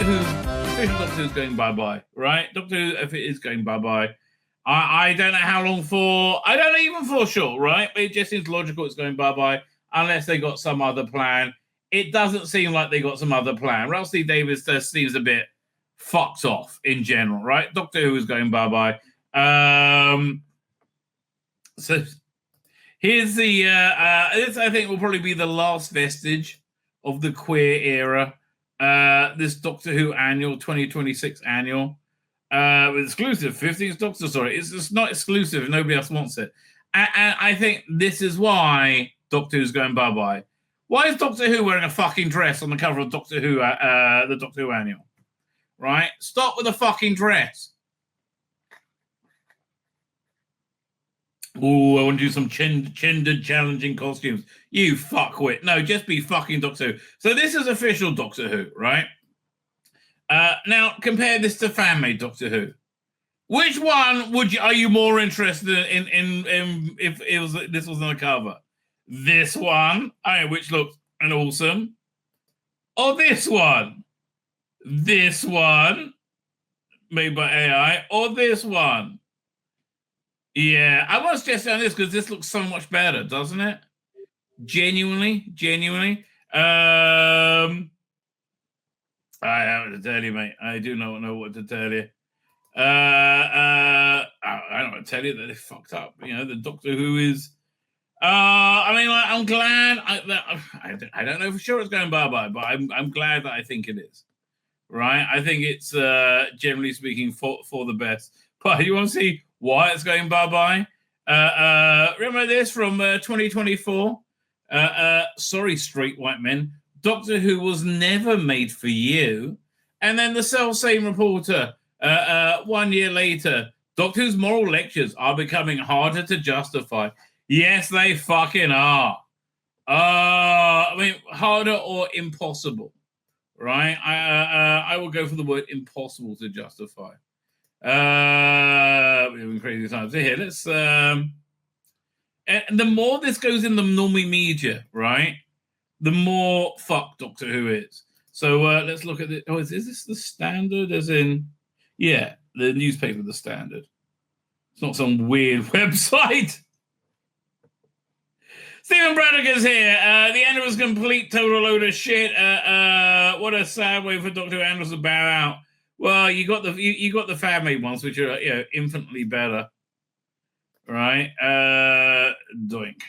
Who, official Doctor Who's going bye-bye, right? Doctor Who, if it is going bye-bye, I don't know how long for. I don't even for sure, right? But it just seems logical it's going bye-bye unless they got some other plan. It doesn't seem like they got some other plan. Ralph C. Davis seems a bit fucked off in general, right? Doctor Who is going bye-bye. So here's the, this I think will probably be the last vestige of the queer era. This Doctor Who annual, 2026 annual, with exclusive 15th Doctor, sorry. It's just not exclusive if nobody else wants it. And I think this is why Doctor Who's going bye-bye. Why is Doctor Who wearing a fucking dress on the cover of Doctor Who, the Doctor Who annual? Right? Stop with the fucking dress. Oh, I want to do some gender challenging costumes. You fuckwit. No, just be fucking Doctor Who. So this is official Doctor Who, right? Now, compare this to fan-made Doctor Who. Which one are you more interested in if this was on the cover? This one, which looks awesome. Or this one? This one, made by AI. Or this one? Yeah, I was just on this because this looks so much better, doesn't it? Genuinely. I have to tell you, mate. I do not know what to tell you. I don't want to tell you that they fucked up. You know, the Doctor Who is. I'm glad. I don't know for sure it's going bye-bye, but I'm glad that I think it is. Right? I think it's generally speaking for the best. But you want to see why it's going bye-bye? Remember this from 2024? Sorry, straight white men. Doctor Who was never made for you. And then the self-same reporter, 1 year later, Doctor Who's moral lectures are becoming harder to justify. Yes, they fucking are. Harder or impossible, right? I will go for the word impossible to justify. We're having crazy times here. Let's and the more this goes in the normie media, right, the more fuck Doctor Who is. So let's look at it. Oh, is this the Standard? As in, yeah, the newspaper, the Standard. It's not some weird website. Stephen Braddock is here. The end was complete total load of shit. What a sad way for Doctor Who Andrews to bow out. Well, you got the fan-made ones, which are infinitely better, right? Doink.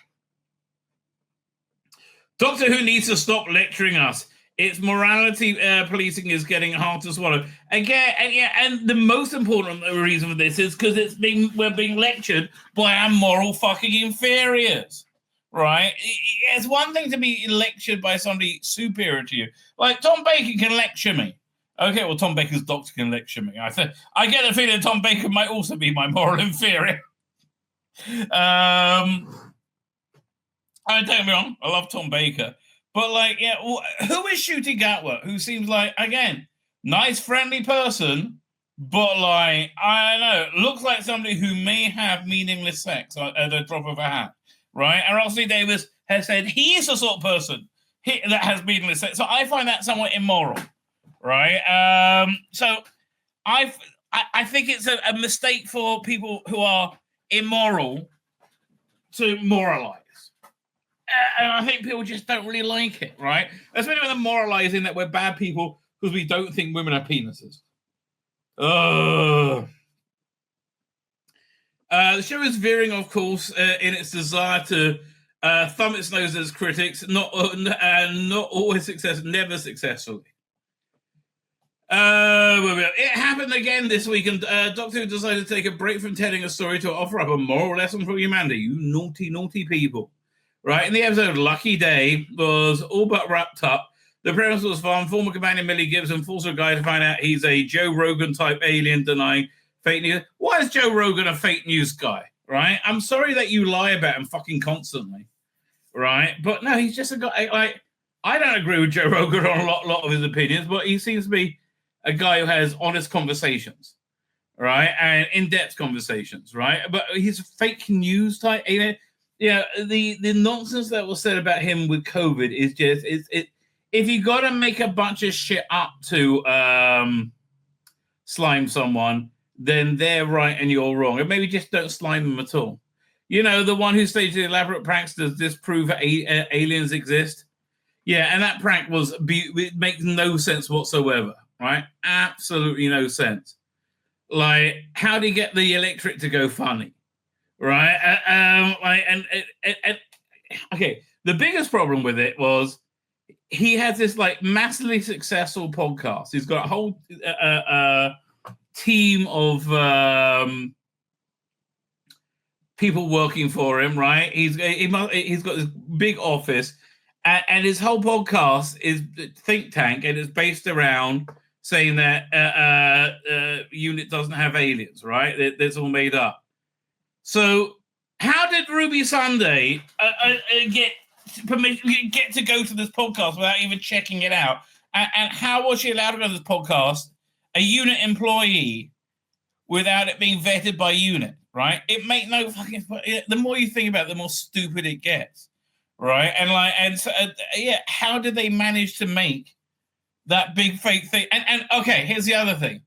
Doctor Who needs to stop lecturing us. Its morality policing is getting hard to swallow. Again, and the most important reason for this is because we're being lectured by our moral fucking inferiors, right? It's one thing to be lectured by somebody superior to you. Like Tom Baker can lecture me. Okay, well, Tom Baker's doctor can lecture me. I get the feeling Tom Baker might also be my moral inferior. Don't get me wrong, I love Tom Baker. But, who is shooting Gatwa? Who seems like, again, nice, friendly person, but, I don't know, looks like somebody who may have meaningless sex at the drop of a hat, right? And Ralph C. Davis has said he is the sort of person that has meaningless sex. So I find that somewhat immoral, right? So I think it's a mistake for people who are immoral to moralize. And I think people just don't really like it, right? Especially when they're moralizing that we're bad people because we don't think women are penises. The show is veering, of course, in its desire to thumb its nose at its critics, not always never successfully. It happened again this week, and Doctor Who decided to take a break from telling a story to offer up a moral lesson for humanity. You naughty, naughty people. Right, in the episode, Lucky Day was all but wrapped up. The premise was fun. Former companion Millie Gibson falls to a guy to find out he's a Joe Rogan-type alien denying fake news. Why is Joe Rogan a fake news guy, right? I'm sorry that you lie about him fucking constantly, right? But no, he's just a guy. I don't agree with Joe Rogan on a lot of his opinions, but he seems to be a guy who has honest conversations, right? And in-depth conversations, right? But he's a fake news type alien. Yeah, the nonsense that was said about him with COVID is just if you got to make a bunch of shit up to slime someone, then they're right and you're wrong. And maybe just don't slime them at all. You know, the one who staged the elaborate pranks, does this prove aliens exist? Yeah, and that prank it makes no sense whatsoever, right? Absolutely no sense. Like, how do you get the electric to go funny, right? Okay, the biggest problem with it was he has this like massively successful podcast. He's got a whole team of people working for him, right? He's got this big office, and his whole podcast is think tank, and it's based around saying that unit doesn't have aliens, right? That's all made up. So how did Ruby Sunday get permission, get to go to this podcast without even checking it out? And how was she allowed to go to this podcast, a unit employee, without it being vetted by unit, right? It make no fucking... The more you think about it, the more stupid it gets, right? And how did they manage to make that big fake thing? And okay, here's the other thing.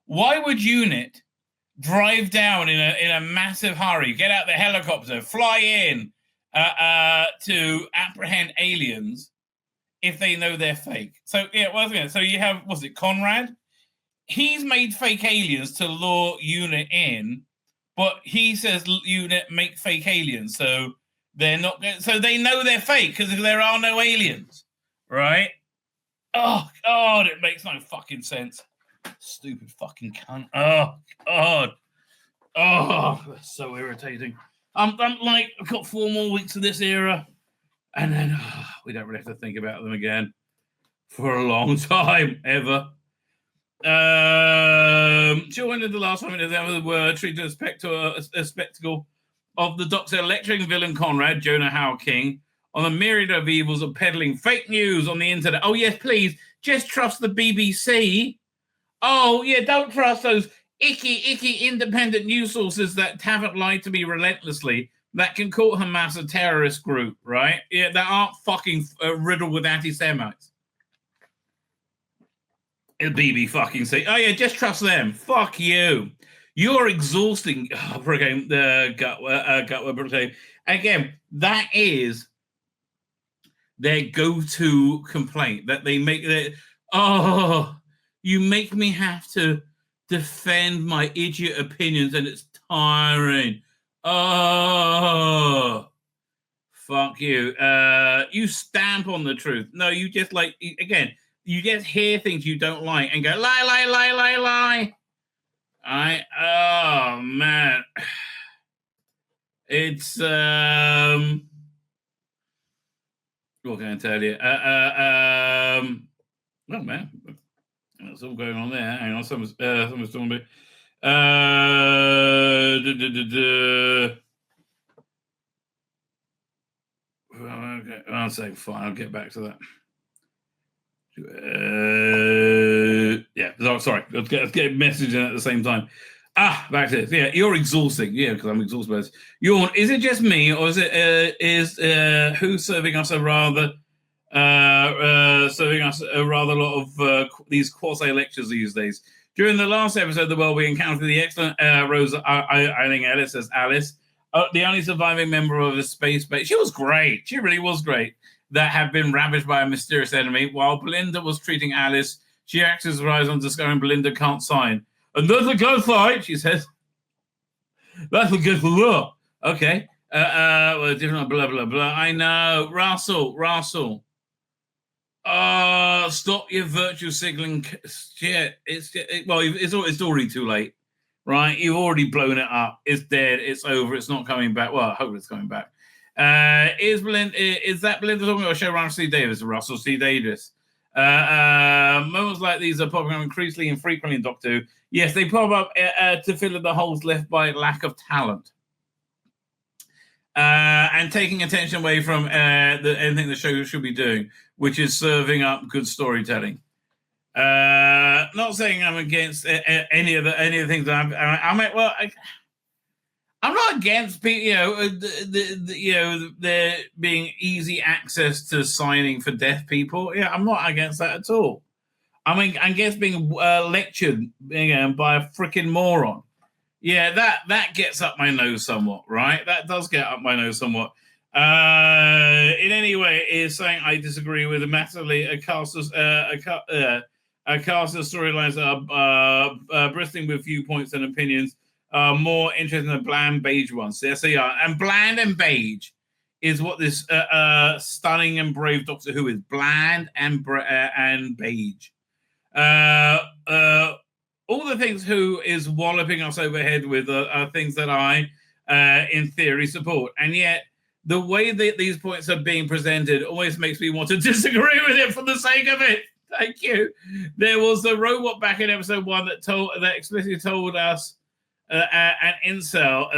Why would unit drive down in a massive hurry, get out the helicopter, fly in to apprehend aliens if they know they're fake? So so you have, was it Conrad? He's made fake aliens to lure unit in, but he says unit make fake aliens, so they're not. So they know they're fake because there are no aliens, right? Oh God, it makes no fucking sense. Stupid fucking cunt. Oh God. Oh, that's so irritating. I'm like, I've got 4 more weeks of this era, and then we don't really have to think about them again for a long time, ever. Joined in the last 5 minutes, the word treated a spectacle of the Doctor lecturing villain Conrad, Jonah Howard King, on the myriad of evils of peddling fake news on the internet. Oh, yes, please, just trust the BBC. Oh, yeah, don't trust those icky independent news sources that haven't lied to me relentlessly, that can call Hamas a terrorist group, right? Yeah, that aren't fucking riddled with anti-Semites. BB fucking say, oh yeah, just trust them. Fuck you. You're exhausting. Again, again, that is their go-to complaint that they make. You make me have to defend my idiot opinions, and it's tiring. Oh, fuck you. You stamp on the truth. No, you just like, again, you just hear things you don't like and go, lie, lie, lie, lie, lie. Oh, man. It's, what can I tell you? Oh, man. That's all going on there. Hang on, someone's talking about. Okay, I'll say fine. I'll get back to that. Sorry. Let's get a message in at the same time. Back to this. Yeah, you're exhausting. Yeah, because I'm exhausted by this. Is it just me, or is it who's serving us a rather lot of these quasi lectures these days? During the last episode, we encountered the excellent Rosa Eiling Ellis as Alice, the only surviving member of the space base. She was great. She really was great. That had been ravaged by a mysterious enemy. While Belinda was treating Alice, she acts as rise on discovering Belinda can't sign. And that's a good fight, she says. That's a good law. Okay. Different blah, blah, blah. I know. Russell. Stop your virtue signaling shit. It's already too late, right? You've already blown it up. It's dead. It's over. It's not coming back. Well, I hope it's coming back. Is that Belinda talking about Showrunner C. Davis or Russell C. Davis? Moments like these are popping up increasingly and frequently in Doctor Who. Yes, they pop up to fill in the holes left by lack of talent. And taking attention away from anything the show should be doing, which is serving up good storytelling. Not saying I'm against any of the things that I'm not against people, there being easy access to signing for deaf people. Yeah, I'm not against that at all. I mean, I guess being lectured by a freaking moron. Yeah, that gets up my nose somewhat, right? That does get up my nose somewhat. In any way, is saying I disagree with massively. A cast of storylines are bristling with viewpoints and opinions. More interesting than bland beige ones. Yes, they are. And bland and beige is what this stunning and brave Doctor Who is. Bland and beige. All the things Who is walloping us overhead with are things that I, in theory, support. And yet, the way that these points are being presented always makes me want to disagree with it for the sake of it. Thank you. There was a robot back in episode 1 that explicitly told us an incel,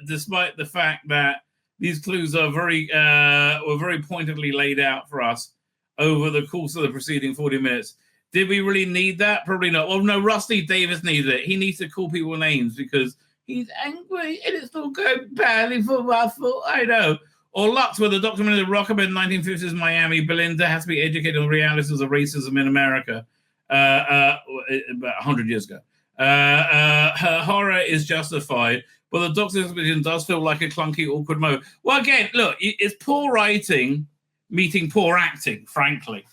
despite the fact that these clues are were very pointedly laid out for us over the course of the preceding 40 minutes. Did we really need that? Probably not. Well, no, Rusty Davis needed it. He needs to call people names because he's angry and it's not going badly for Russell. I know. Or Lux, where the documented Rockabye in 1950s Miami, Belinda has to be educated on the realities of racism in America about 100 years ago. Her horror is justified, but the Doctor's exposition does feel like a clunky, awkward moment. Well, again, look, it's poor writing meeting poor acting, frankly.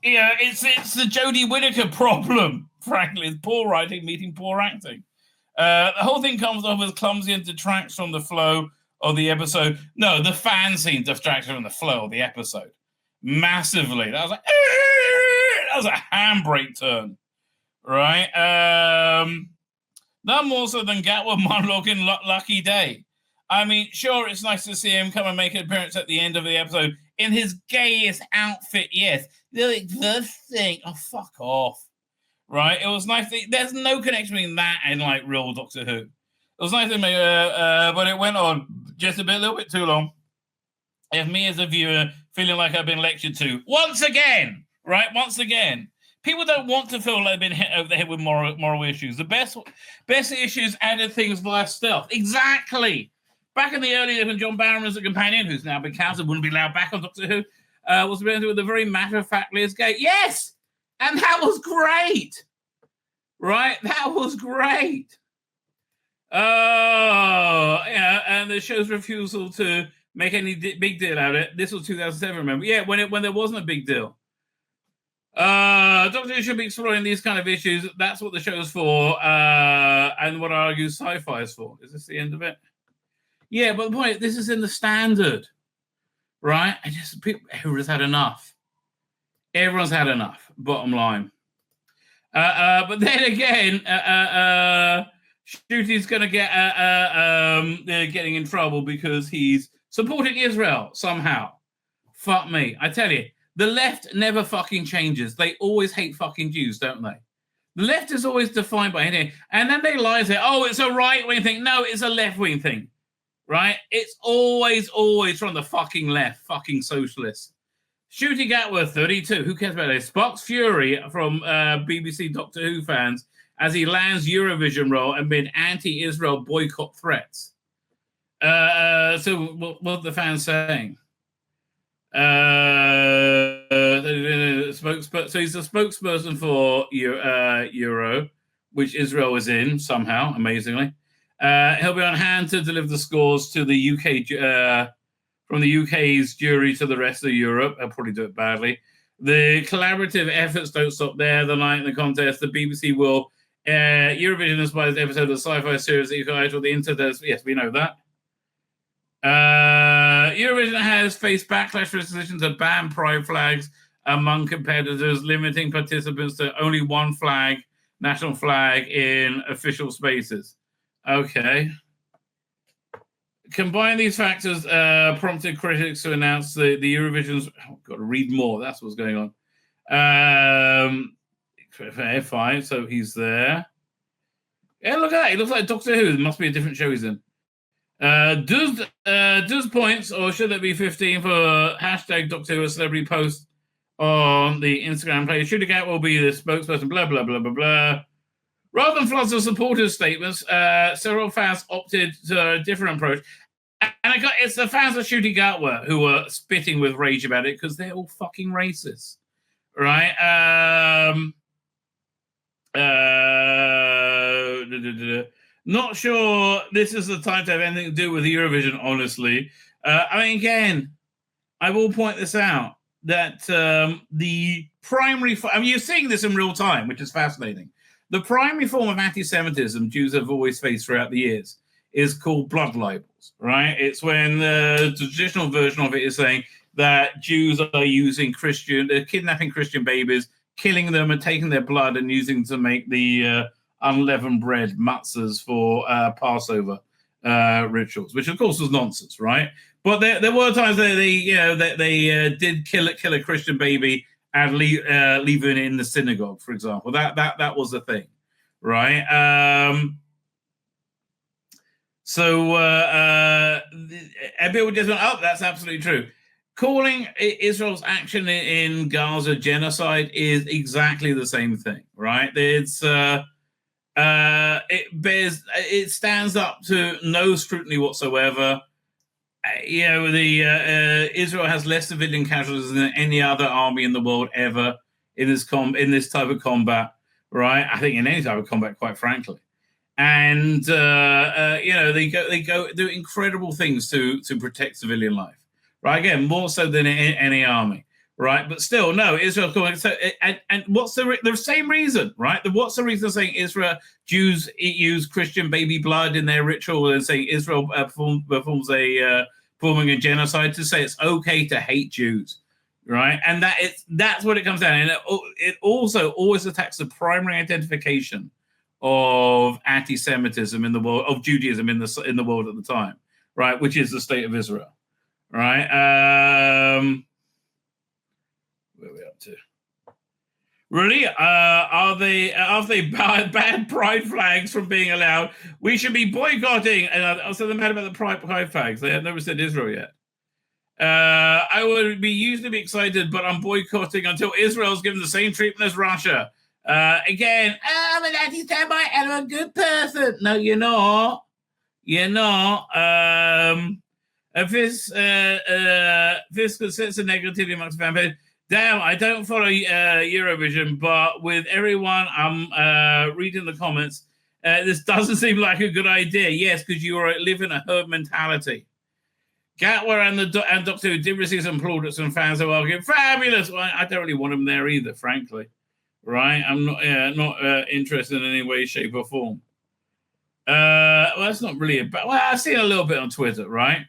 It's the Jodie Whittaker problem, frankly. It's poor writing meeting poor acting. The whole thing comes off as clumsy and detracts from the flow of the episode. No, the fan scene detracts from the flow of the episode. Massively. That was like, that was a handbrake turn. Right? None more so than Gatwa monologue in Lucky Day. I mean, sure, it's nice to see him come and make an appearance at the end of the episode in his gayest outfit, yes. Like, the thing. Oh, fuck off. Right? It was nice. There's no connection between that and, like, real Doctor Who. It was nice to me, but it went on just a little bit too long. If me as a viewer feeling like I've been lectured to, once again, right? Once again. People don't want to feel like they've been hit over the head with moral issues. The best issues added things via stealth. Exactly. Back in the early days when John Barron was a companion, who's now been cancelled, wouldn't be allowed back on Doctor Who, was presented with a very matter-of-factly as gay. Yes! And that was great! Right? That was great. Oh, yeah, and the show's refusal to make any big deal out of it. This was 2007, remember? Yeah, when there wasn't a big deal. Doctor Who should be exploring these kind of issues. That's what the show's for, and what I argue sci-fi is for. Is this the end of it? Yeah, but the point, this is in the standard, right? And just everyone's had enough. Everyone's had enough, bottom line. But then again, Shooty's going to get getting in trouble because he's supporting Israel somehow. Fuck me. I tell you, the left never fucking changes. They always hate fucking Jews, don't they? The left is always defined by anything. And then they lie and say, oh, it's a right-wing thing. No, it's a left-wing thing. Right? It's always from the fucking left, fucking socialists. Shooty Gatworth, 32. Who cares about this? Spock's fury from BBC Doctor Who fans as he lands Eurovision role amid anti-Israel boycott threats. So what are the fans saying? So he's a spokesperson for Euro, which Israel is in somehow, amazingly. He'll be on hand to deliver the scores to the UK, from the UK's jury to the rest of Europe. I'll probably do it badly. The collaborative efforts don't stop there. The night in the contest, the BBC will Eurovision inspires episode of the sci-fi series that you guys with the internet. Yes, we know that. Eurovision has faced backlash for its decision to ban pride flags among competitors, limiting participants to only one flag, national flag, in official spaces. Okay. Combine these factors prompted critics to announce the Eurovision's... Oh, got to read more. That's what's going on. Fine, so he's there. Yeah, look at that. He looks like Doctor Who. It must be a different show he's in. Does points, or should it be 15 for hashtag Doctor Who a celebrity post on the Instagram page? Shooting Out will be the spokesperson, blah, blah, blah, blah, blah. Rather than floods of supportive statements, several fans opted to a different approach. And it's the fans of Shooty Gatwa who were spitting with rage about it because they're all fucking racist, right? Not sure this is the time to have anything to do with Eurovision, honestly. I mean, again, I will point this out, that the primary... you're seeing this in real time, which is fascinating. The primary form of anti-Semitism Jews have always faced throughout the years is called blood libels, right? It's when the traditional version of it is saying that Jews are using they're kidnapping Christian babies, killing them and taking their blood and using to make the unleavened bread matzahs for Passover rituals, which of course was nonsense, right? But there were times that they did kill a Christian baby and leave it in the synagogue, for example. That was a thing, right? And people just went, oh, that's absolutely true. Calling Israel's action in Gaza genocide is exactly the same thing, right? It stands up to no scrutiny whatsoever. Israel has less civilian casualties than any other army in the world ever in this type of combat, right? I think in any type of combat, quite frankly. And they go do incredible things to protect civilian life, right? Again, more so than any army, right? But still, no, Israel's going. So, and what's the same reason, right? What's the reason saying Jews use Christian baby blood in their ritual and saying Israel performing a genocide, to say it's okay to hate Jews, right? And that's what it comes down. And it also always attacks the primary identification of anti-Semitism in the world, of Judaism in the world at the time, right? Which is the state of Israel, right? Where are we up to? Really? Are they banned pride flags from being allowed? We should be boycotting. And also, they're mad about the pride flags. They have never said Israel yet. I would be usually excited, but I'm boycotting until Israel's given the same treatment as Russia. Again, I'm an anti-Semite and I'm a good person. No, you're not. You're not. This could sense of negativity amongst fan base. Damn, I don't follow Eurovision, but with everyone I'm reading the comments, this doesn't seem like a good idea. Yes, because you live in a herd mentality. Gatwa and Doctor Who did receive some plaudits from fans who argued, fabulous. Well, I don't really want them there either, frankly. Right? I'm not interested in any way, shape, or form. Well, that's not really about. Well, I've seen a little bit on Twitter, right?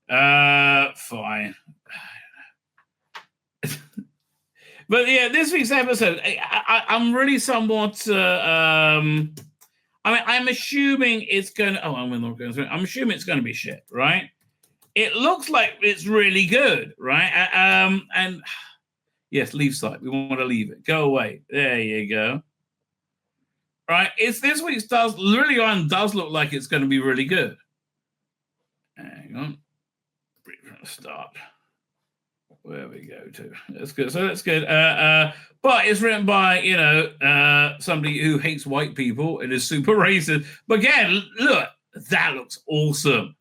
Fine. But yeah, this week's episode, I'm really somewhat. I'm assuming it's going to. I'm assuming it's going to be shit, right? It looks like it's really good, right? And. Yes, leave site. We want to leave it. Go away. There you go. Right. It's this week's does look like it's going to be really good. Hang on. Start. Where we go to. That's good. So that's good. But it's written by, somebody who hates white people and is super racist. But again, look, that looks awesome.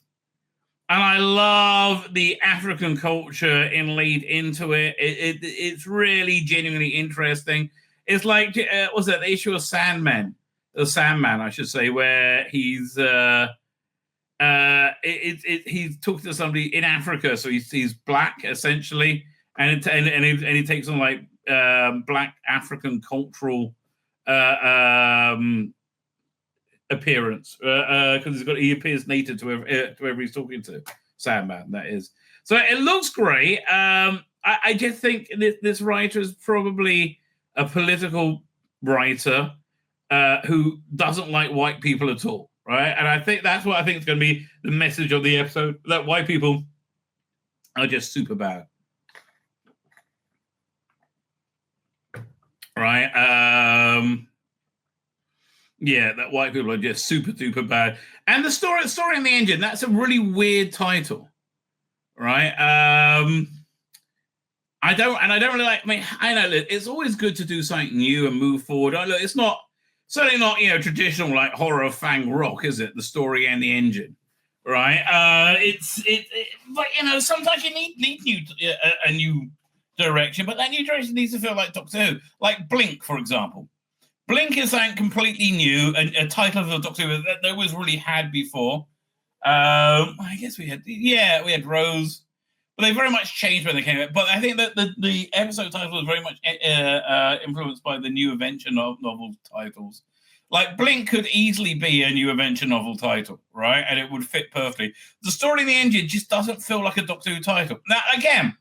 And I love the African culture inlaid into it. It's really genuinely interesting. It's like, what's that? The issue of Sandman, I should say, where he's he's talking to somebody in Africa, so he's black essentially, and he takes on like black African cultural appearance because he appears native to whoever he's talking to. Sandman, that is. So it looks great. I just think this writer is probably a political writer who doesn't like white people at all, right? And I think that's what I think is going to be the message of the episode, that white people are just super bad. Right? Yeah, that white people are just super, super bad. And the story in the engine, that's a really weird title, right? I don't really like, I know it's always good to do something new and move forward. Look, it's not certainly not, traditional like horror fang rock, is it? The story and the engine, right? But sometimes you need a new direction, but that new direction needs to feel like Doctor Who, like Blink, for example. Blink is something completely new, a title of the Doctor Who that no one's really had before. I guess we had Rose, but they very much changed when they came out. But I think that the episode title was very much influenced by the new adventure novel titles. Like Blink could easily be a new adventure novel title, right? And it would fit perfectly. The story in the engine just doesn't feel like a Doctor Who title. Now, again,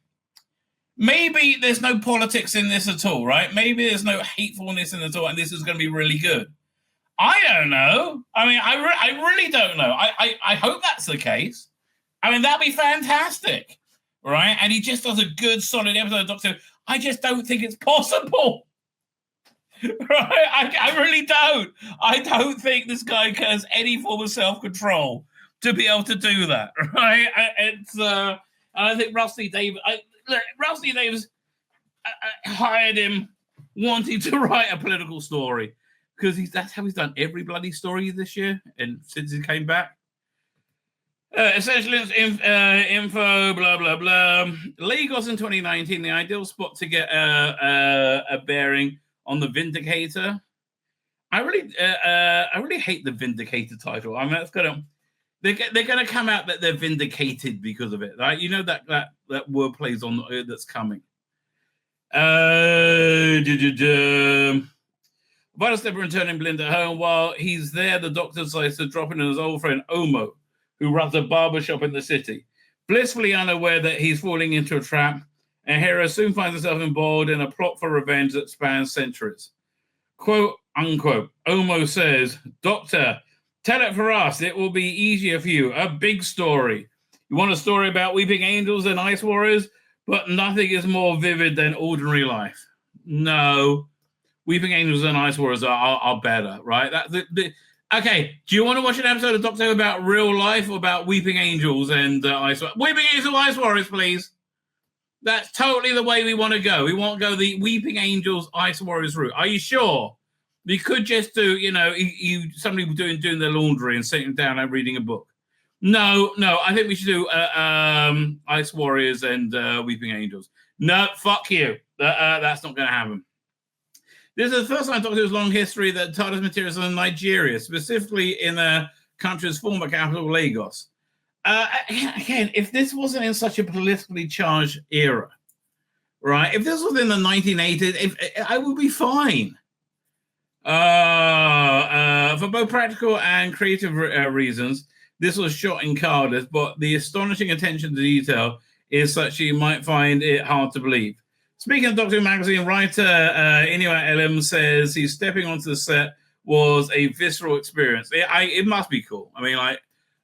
maybe there's no politics in this at all, right? Maybe there's no hatefulness in it at all, and this is going to be really good. I don't know. I mean, I really don't know. I hope that's the case. I mean, that'd be fantastic, right? And he just does a good, solid episode of Doctor Who. I just don't think it's possible, right? I really don't. I don't think this guy has any form of self-control to be able to do that, right? I think Rusty Davis hired him wanting to write a political story. Because that's how he's done every bloody story this year and since he came back. Essential info, blah, blah, blah. Lagos in 2019, the ideal spot to get a bearing on the Vindicator. I really hate the Vindicator title. I mean, that's gonna they're gonna come out that they're vindicated because of it, right? You know that word plays on that's coming. Vital Stepper returning Belinda home. While he's there, the Doctor decides to drop in his old friend Omo, who runs a barbershop in the city. Blissfully unaware that he's falling into a trap, and Hera soon finds herself involved in a plot for revenge that spans centuries. Quote, unquote, Omo says, Doctor, tell it for us. It will be easier for you. A big story. You want a story about weeping angels and ice warriors, but nothing is more vivid than ordinary life. No. Weeping Angels and Ice Warriors are better, right? Okay, do you want to watch an episode of Doctor Who about real life or about Weeping Angels and Ice Warriors? Weeping Angels and Ice Warriors, please. That's totally the way we want to go. We want to go the Weeping Angels, Ice Warriors route. Are you sure? We could just do, somebody doing their laundry and sitting down and reading a book. No, I think we should do Ice Warriors and Weeping Angels. No, fuck you. That's not going to happen. This is the first time Doctor Who's long history that TARDIS materials in Nigeria, specifically in the country's former capital, Lagos. Again, if this wasn't in such a politically charged era, right? If this was in the 1980s, I would be fine. For both practical and creative reasons, this was shot in Cardiff, but the astonishing attention to detail is such you might find it hard to believe. Speaking of Doctor Who magazine, writer Inua Elam says he's stepping onto the set was a visceral experience. It must be cool. I mean,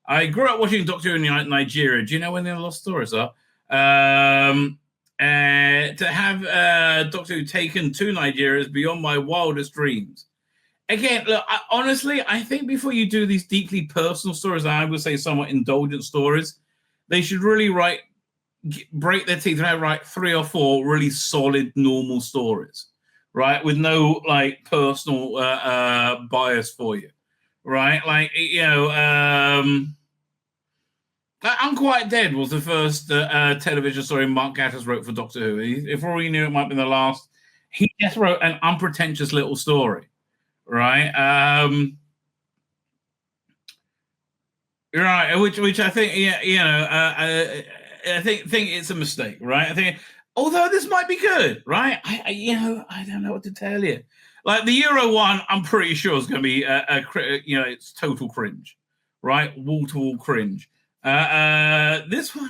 I grew up watching Doctor Who in Nigeria. Do you know when the Lost Stories are? To have Doctor Who taken to Nigeria is beyond my wildest dreams. Again, look, honestly, I think before you do these deeply personal stories, I would say somewhat indulgent stories, they should really break their teeth and write 3 or 4 really solid, normal stories, right? With no personal bias for you, right? Unquiet Dead was the first television story Mark Gatiss wrote for Doctor Who. If all you knew, it might be the last. He just wrote an unpretentious little story, right? Right, which I think, I think it's a mistake, right? I think, although this might be good, right? I don't know what to tell you. Like the Euro one, I'm pretty sure is going to be it's total cringe, right? Wall-to-wall cringe. This one,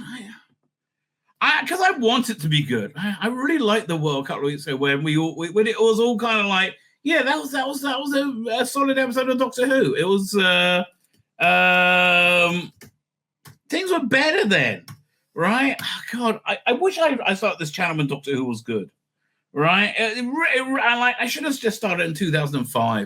because I want it to be good. I really liked the World Cup weeks ago when when it was all kind of like, yeah, that was a solid episode of Doctor Who. It was things were better then. Right? Oh, God, I wish I thought this channel when Doctor Who was good. Right? I should have just started in 2005.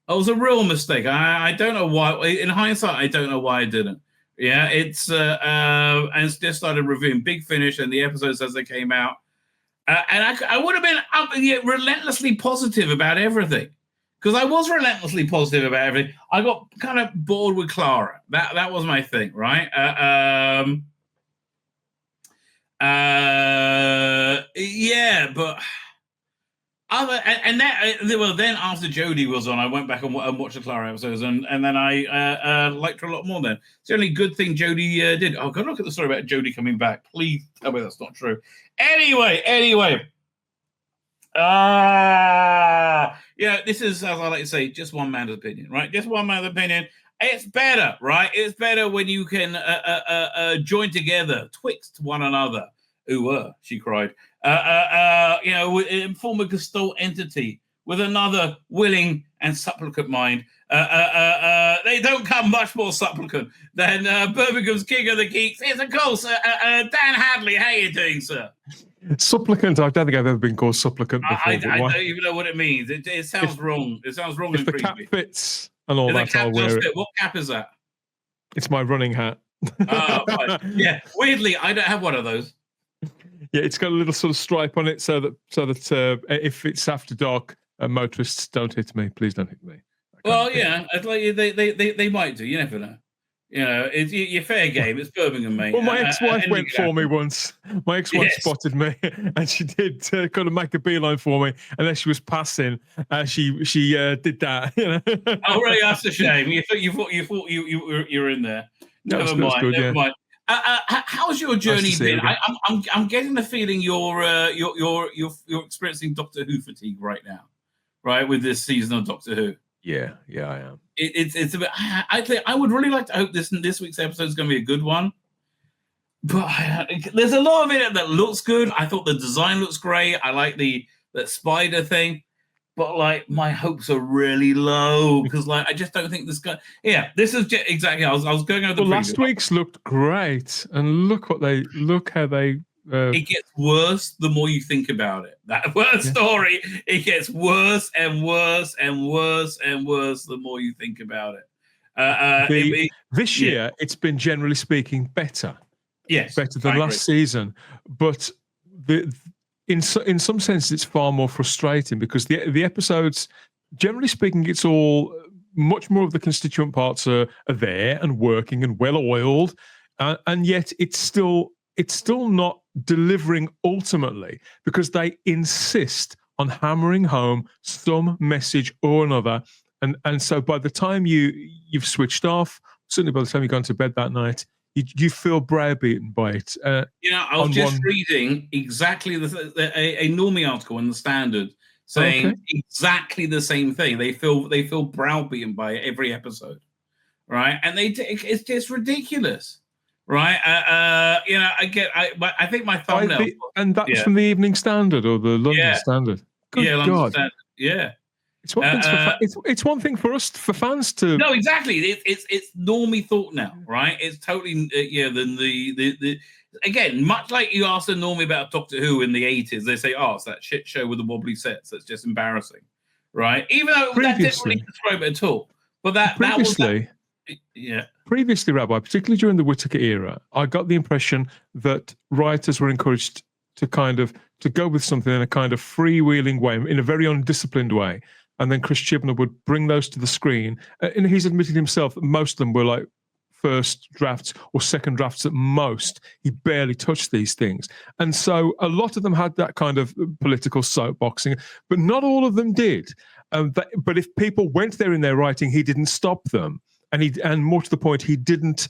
It was a real mistake. I don't know why. In hindsight, I don't know why I didn't. Yeah, it's and just started reviewing Big Finish and the episodes as they came out. And I would have been relentlessly positive about everything. because I was relentlessly positive about everything. I got kind of bored with Clara. That was my thing, right? Yeah, but then after Jodie was on, I went back and watched the Clara episodes, and then I liked her a lot more. Then it's the only good thing Jodie did. Oh, go look at the story about Jodie coming back. Please tell me that's not true. Anyway. This is, as I like to say, just one man's opinion, right? Just one man's opinion. It's better, right? It's better when you can join together twixt one another. Ooh, she cried. Form a gestalt entity with another willing and supplicant mind. They don't come much more supplicant than Birmingham's King of the Geeks. It's, of course, Dan Hadley. How are you doing, sir? Supplicant? I don't think I've ever been called supplicant before. I don't even know what it means. It sounds wrong. It sounds wrong. If the cap fits and all that, I'll wear it. What cap is that? It's my running hat. Right. Yeah, weirdly, I don't have one of those. Yeah, it's got a little sort of stripe on it, so that if it's after dark, motorists don't hit me. Please don't hit me. Well, yeah, it's like they might do. You never know. You know, it's your fair game. It's Birmingham, mate. Well, my ex-wife went for me once. My ex-wife spotted me, and she did kind of make a beeline for me. And as she was passing, she did that. You know? Oh, really? That's a shame. You thought you were in there. Never mind. How's your journey been? I'm getting the feeling you're experiencing Doctor Who fatigue right now, right? With this season of Doctor Who. Yeah, I am. It's a bit. I would really like to hope this week's episode is going to be a good one, but there's a lot of it that looks good. I thought the design looks great. I like that spider thing, but like my hopes are really low because like I just don't think this guy. Yeah, this is just, exactly. I was going over the. Well, last week's looked great, and look how they. It gets worse the more you think about it. That story, it gets worse and worse and worse and worse the more you think about it. This year, it's been generally speaking better. Yes, better than last season. But in some sense, it's far more frustrating because the episodes, generally speaking, it's all much more of the constituent parts are there and working and well oiled, and yet it's still not delivering ultimately because they insist on hammering home some message or another. And so by the time you've switched off, certainly by the time you've gone to bed that night, you feel browbeaten by it. I was just reading exactly a normie article in the Standard saying exactly the same thing. They feel browbeaten by every episode, right? And it's just ridiculous. Right, I think my thumbnail, and that's from the Evening Standard or the London Standard. Good London God. Standard. Yeah, it's one thing it's one thing for us for fans to. No, exactly. It's normally thought now, right? It's totally Then the again, much like you asked a normie about Doctor Who in the 80s, they say, "Oh, it's that shit show with the wobbly sets. That's just embarrassing," right? Even though that didn't really describe it at all, but that was that. Yeah. Previously, Rabbi, particularly during the Whittaker era, I got the impression that writers were encouraged to go with something in a kind of freewheeling way, in a very undisciplined way. And then Chris Chibnall would bring those to the screen. And he's admitted himself that most of them were like first drafts or second drafts at most. He barely touched these things. And so a lot of them had that kind of political soapboxing, but not all of them did. But if people went there in their writing, he didn't stop them. And more to the point, he didn't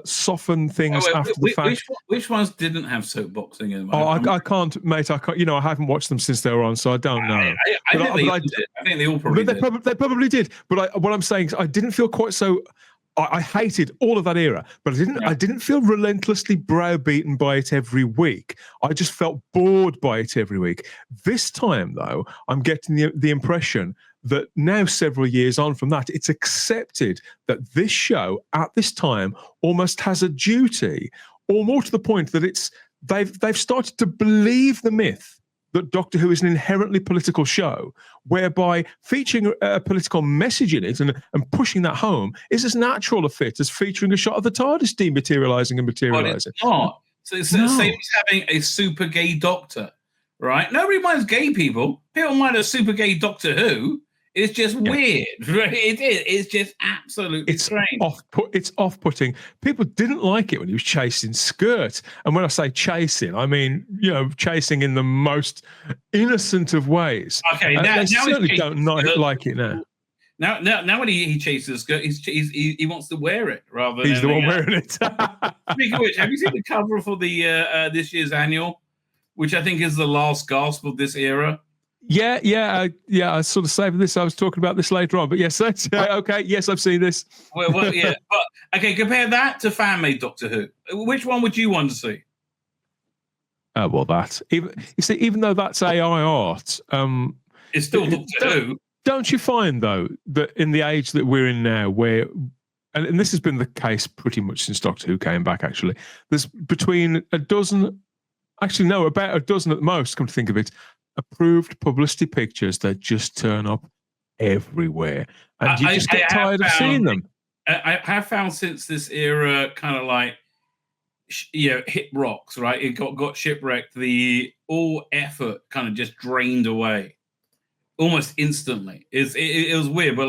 soften things after the fact. Which ones didn't have soapboxing in them? I can't, mate. I can't. I haven't watched them since they were on, so I don't know. I think they all probably did. They probably did. But what I'm saying is, I didn't feel quite so. I hated all of that era, but I didn't feel relentlessly browbeaten by it every week. I just felt bored by it every week. This time, though, I'm getting the impression that now, several years on from that, it's accepted that this show at this time almost has a duty, or more to the point that they've started to believe the myth that Doctor Who is an inherently political show, whereby featuring a political message in it and pushing that home is as natural a fit as featuring a shot of the TARDIS dematerializing and materializing. But it's not. So it's the same as having a super gay doctor, right? Nobody minds gay people. People mind a super gay Doctor Who. It's just weird. Right? It is. It's just absolutely strange. It's off-putting. People didn't like it when he was chasing Skirt. And when I say chasing, I mean, chasing in the most innocent of ways. Okay, they certainly don't like it now. Now when he chases Skirt, he wants to wear it rather than he's the one wearing it. Speaking of which, have you seen the cover for the this year's annual, which I think is the last gasp of this era? Yeah. I sort of saved this. I was talking about this later on, but yes, that's okay. Yes, I've seen this. Well, yeah. But okay, compare that to fan-made Doctor Who. Which one would you want to see? Well, that even though that's AI art, it's still Doctor Who. Don't you find though that in the age that we're in now, where and this has been the case pretty much since Doctor Who came back, actually, there's between a dozen, actually no, about a dozen at the most, come to think of it, approved publicity pictures that just turn up everywhere, and you just get tired of seeing them. I have found since this era kind of like hit rocks, right? It got shipwrecked. The all effort kind of just drained away almost instantly. It was weird, but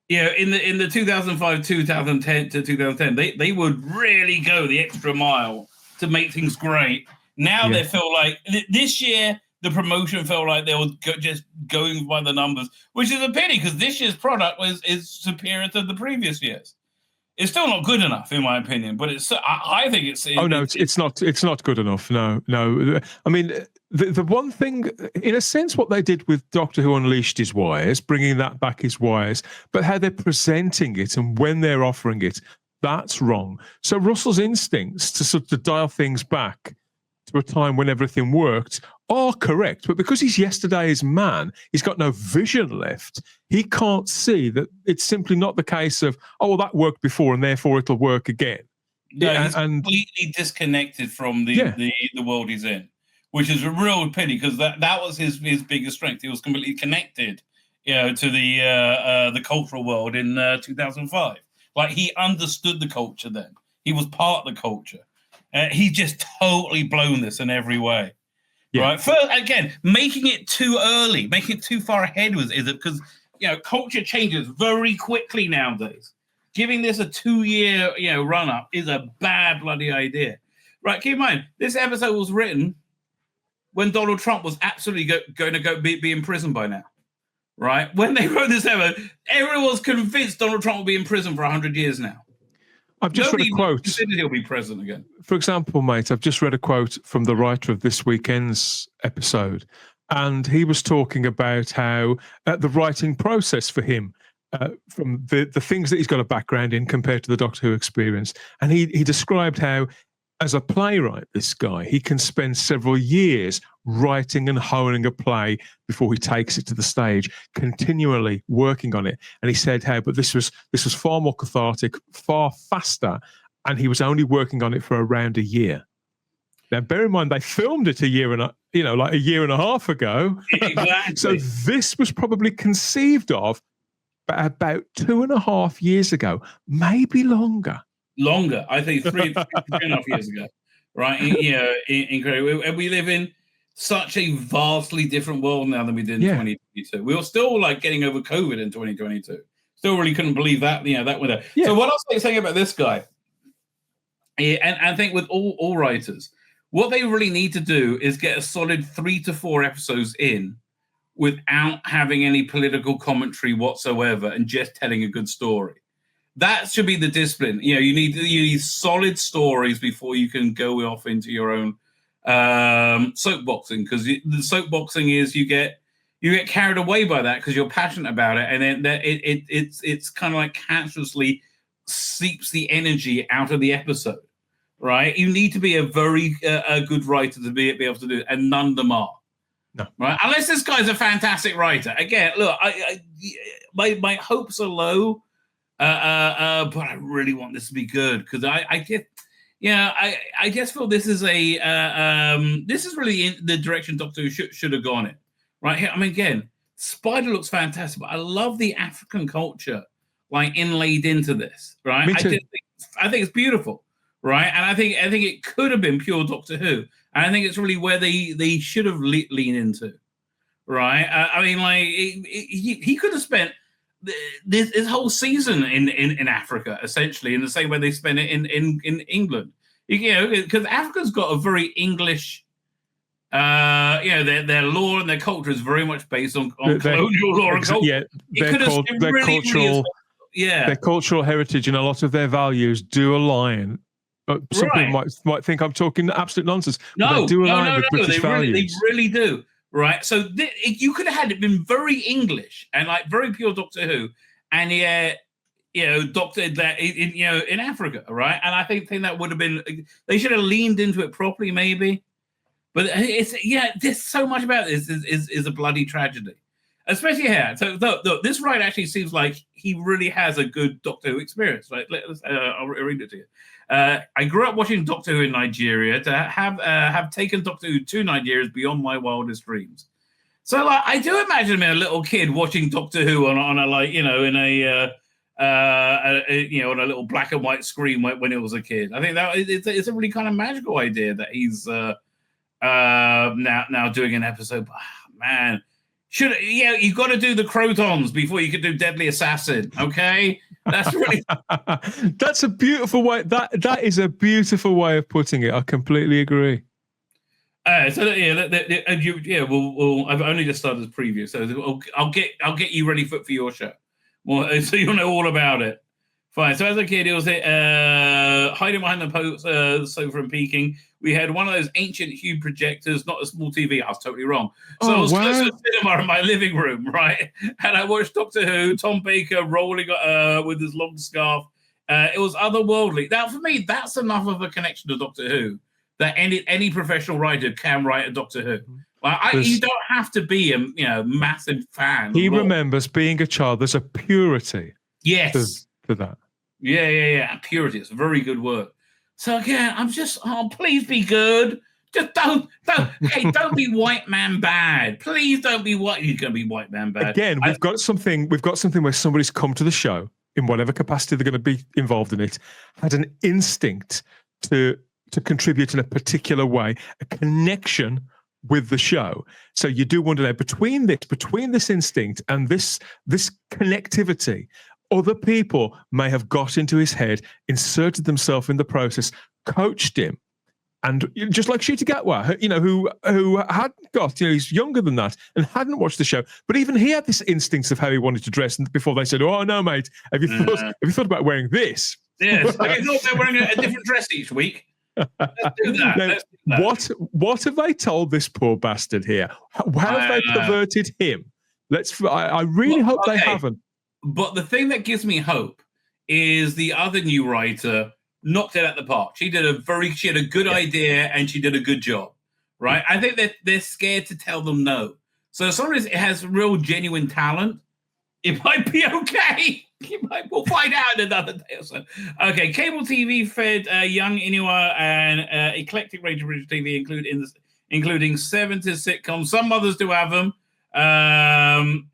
in the 2005 2010 to 2010 they would really go the extra mile to make things great. Now they feel like this year the promotion felt like they were just going by the numbers, which is a pity because this year's product is superior to the previous years. It's still not good enough, in my opinion, but I think it's. It's not good enough. No. I mean, the one thing, in a sense, what they did with Doctor Who Unleashed is wise, bringing that back is wise, but how they're presenting it and when they're offering it, that's wrong. So Russell's instincts to sort of dial things back to a time when everything worked are correct, but because he's yesterday's man, he's got no vision left. He can't see that it's simply not the case of, oh, well, that worked before and therefore it'll work again. Yeah, he's completely disconnected from the world he's in, which is a real pity because that was his biggest strength. He was completely connected, to the cultural world in 2005. Like he understood the culture then. He was part of the culture. He's just totally blown this in every way. Yeah. Right. First, again, making it too early, making it too far ahead is it because culture changes very quickly nowadays. Giving this a 2-year run up is a bad bloody idea. Right. Keep in mind, this episode was written when Donald Trump was absolutely going to be in prison by now. Right. When they wrote this episode, everyone was convinced Donald Trump will be in prison for 100 years now. I've just read a quote. Considered he'll be president again. For example, mate, I've just read a quote from the writer of this weekend's episode, and he was talking about how the writing process for him, from the things that he's got a background in compared to the Doctor Who experience, and he described how, as a playwright, this guy, he can spend several years writing and honing a play before he takes it to the stage, continually working on it. And he said how, but this was far more cathartic, far faster, and he was only working on it for around a year. Now, bear in mind, they filmed it a year and a half ago. Exactly. So this was probably conceived of about 2.5 years ago, maybe longer. Longer, I think 3.5 years ago, right? Incredible. And we live in such a vastly different world now than we did in 2022. We were still getting over COVID in 2022. Still really couldn't believe that, that window. Yeah. So what I was saying about this guy, and I think with all writers, what they really need to do is get a solid 3 to 4 episodes in without having any political commentary whatsoever and just telling a good story. That should be the discipline. You need solid stories before you can go off into your own soapboxing, because the soapboxing is you get carried away by that because you're passionate about it, and then it's kind of like cancerously seeps the energy out of the episode, right? You need to be a very good writer to be able to do it, and none of them are. No. Right? Unless this guy's a fantastic writer. Again, look, my hopes are low. But I really want this to be good because I just feel this is this is really in the direction Doctor Who should have gone in, right here. I mean, again, Spider looks fantastic, but I love the African culture inlaid into this, right? Me too. I think it's beautiful, right? And I think it could have been pure Doctor Who, and I think it's really where they should have leaned into, right? I mean, like he could have spent this whole season in Africa, essentially, in the same way they spent it in England. You know, because Africa's got a very English, you know, their law and their culture is very much based on colonial law and culture. Yeah, their cultural, their cultural heritage and a lot of their values do align. Some people might think I'm talking absolute nonsense. No, they do align with British values. They really do. Right, so you could have had it been very English and like very pure Doctor Who, and yet, you know, doctored that in Africa, right? And I think that would have been, they should have leaned into it properly, maybe. But there's so much about this is a bloody tragedy, especially here. So this writer actually seems like he really has a good Doctor Who experience. Right, I'll read it to you. I grew up watching Doctor Who in Nigeria. To have taken Doctor Who to Nigeria is beyond my wildest dreams. So, like, I do imagine me a little kid watching Doctor Who on a like, you know, in on a little black and white screen when it was a kid. I think that it's a really kind of magical idea that he's now doing an episode. Oh, man. You got to do the Crotons before you can do Deadly Assassin, okay? That's really that's a beautiful way. That is a beautiful way of putting it. I completely agree. I've only just started the preview, so I'll get you ready for your show. Well, so you'll know all about it. Fine. So as a kid, it was hiding behind the sofa and peeking. We had one of those ancient Hue projectors, not a small TV. I was totally wrong. So I was close to the cinema in my living room, right? And I watched Doctor Who, Tom Baker rolling with his long scarf. It was otherworldly. Now, for me, that's enough of a connection to Doctor Who that any professional writer can write a Doctor Who. You don't have to be a massive fan. He remembers being a child. There's a purity. Yes. To that. Yeah. Purity. It's a very good word. So again, I'm just, please be good. Just don't be white man bad. Please don't be white. You're going to be white man bad. Again, we've got something where somebody's come to the show in whatever capacity they're going to be involved in it, had an instinct to contribute in a particular way, a connection with the show. So you do wonder now, between this instinct and this connectivity, other people may have got into his head, inserted themselves in the process, coached him, and just like Ncuti Gatwa, who had got, he's younger than that and hadn't watched the show, but even he had this instinct of how he wanted to dress, and before they said, "Oh no, mate, have you thought about wearing this?" Yes, have you thought about wearing a different dress each week? Let's do that. Let's do that. What have they told this poor bastard here? How have they perverted him? I really hope they haven't. But the thing that gives me hope is the other new writer knocked it out the park. She had a good idea and she did a good job, right? I think that they're scared to tell them no. So as long as it has real genuine talent, it might be okay. We'll find out in another day or so. Okay, cable TV fed young Inua and eclectic range of British TV, including 70s sitcoms. Some mothers do have them. And